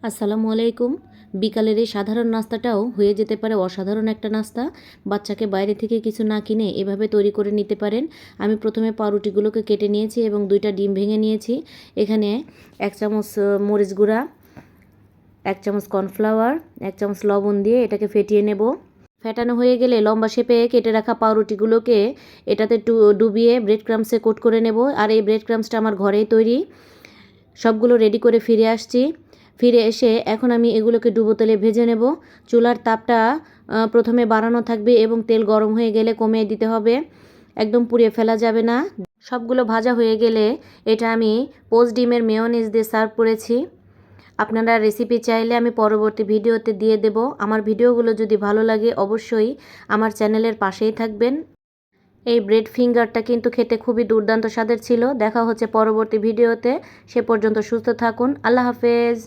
আসসালামু আলাইকুম। বিকালের এই সাধারণ নাস্তাটাও হয়ে যেতে পারে অসাধারণ একটা নাস্তা। বাচ্চাকে বাইরে থেকে কিছু না কিনে এভাবে তৈরি করে নিতে পারেন। আমি প্রথমে পাউরুটিগুলোকে কেটে নিয়েছি এবং 2টা ডিম ভেঙে নিয়েছি। এখানে 1 চামচ মরিচ গুঁড়া, 1 চামচ কর্নফ্লাওয়ার, 1 চামচ লবণ দিয়ে এটাকে ফেটিয়ে নেব। ফেটানো হয়ে গেলে লম্বা শেপে কেটে রাখা পাউরুটিগুলোকে এটাতে ডুবিয়ে ব্রেড ক্রাম্বসে কোট করে নেব। আর এই ব্রেড ক্রাম্বসটা আমার ঘরেই তৈরি। সবগুলো রেডি করে ফিরে আসছি। ফিরে এসে এখন আমি এগুলোকে ডুবো তেলে ভেজে নেব। চুলার তাপটা প্রথমে বাড়ানো থাকবে এবং তেল গরম হয়ে গেলে কমিয়ে দিতে হবে। একদম পুড়িয়ে ফেলা যাবে না। সবগুলো ভাজা হয়ে গেলে এটা আমি পোচ ডিমের মেয়োনিজ দিয়ে সার্ভ করেছি। আপনারা রেসিপি চাইলে আমি পরবর্তী ভিডিওতে দিয়ে দেব। আমার ভিডিওগুলো যদি ভালো লাগে অবশ্যই আমার চ্যানেলের পাশেই থাকবেন। এই ব্রেড ফিঙ্গারটা কিন্তু খেতে খুবই দুর্দান্ত স্বাদের ছিল। দেখা হচ্ছে পরবর্তী ভিডিওতে। সে পর্যন্ত সুস্থ থাকুন। আল্লাহ হাফেজ।